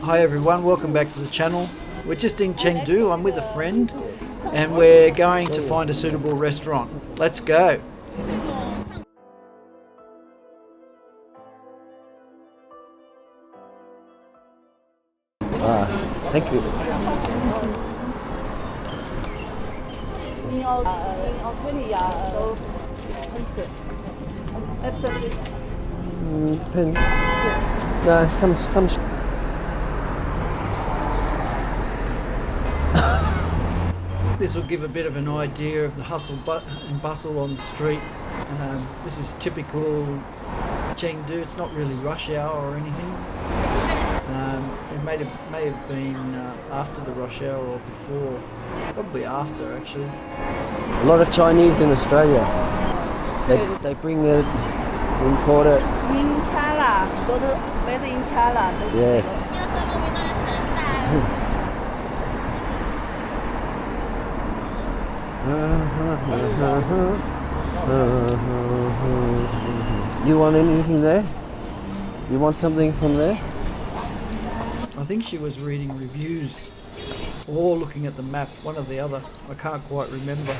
Hi everyone, welcome back to the channel. We're just in Chengdu, I'm with a friend and we're going to find a suitable restaurant. Let's go! Thank you. In Australia, absolutely. Depends. Some. This will give a bit of an idea of the hustle and bustle on the street. This is typical Chengdu. It's not really rush hour or anything. It may have been after the rush hour or before. Probably after, actually. A lot of Chinese in Australia. They bring it, import it. In China, made in China. Yes. You want anything there? You want something from there? I think she was reading reviews or looking at the map, one or the other. I can't quite remember.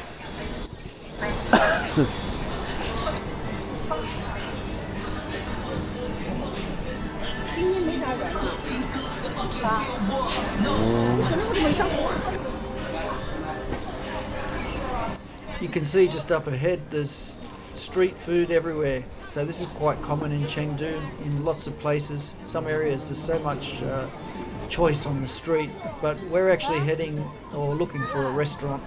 You can see just up ahead there's street food everywhere. So this is quite common in Chengdu, in lots of places. Some areas there's so much choice on the street, but we're actually heading or looking for a restaurant.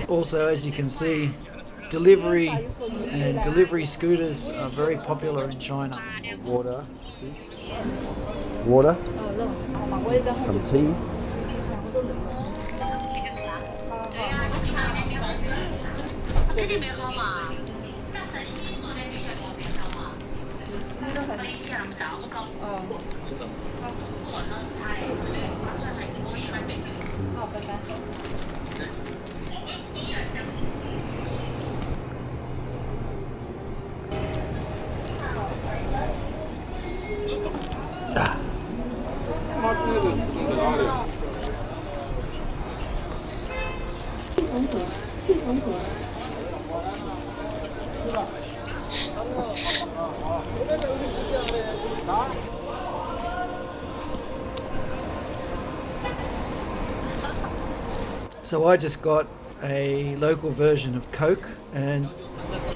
Also, as you can see, delivery and delivery scooters are very popular in China. Water. Water. Some tea. So I just got a local version of Coke and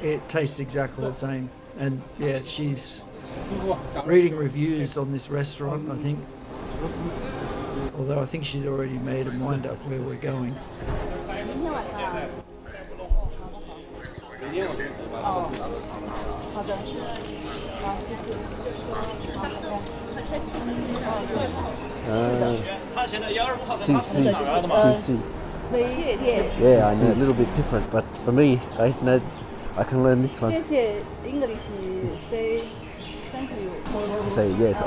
it tastes exactly the same. And yeah, she's reading reviews on this restaurant, I think. Although I think she's already made a mind up where we're going. CC. Yeah, I know, a little bit different, but for me, I can learn this one. English, say thank you. Say yes.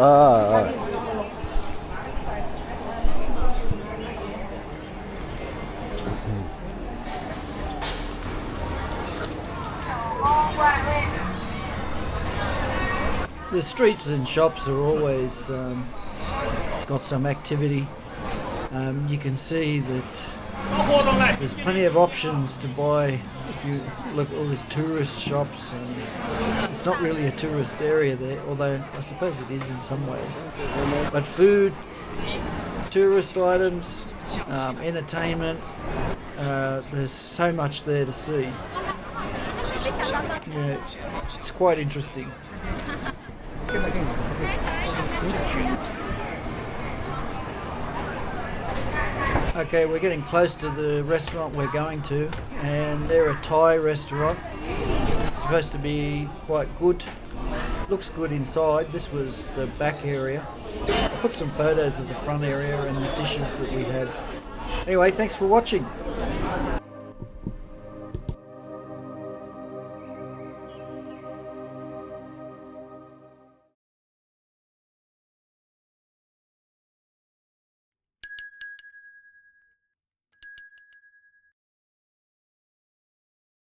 The streets and shops are always got some activity. You can see that there's plenty of options to buy. If you look at all these tourist shops, and it's not really a tourist area there, although I suppose it is in some ways. But food, tourist items, entertainment, there's so much there to see. Yeah, it's quite interesting. Okay, we're getting close to the restaurant we're going to, and they're a Thai restaurant. It's supposed to be quite good. Looks good inside. This was the back area. I put some photos of the front area and the dishes that we had. Anyway, thanks for watching.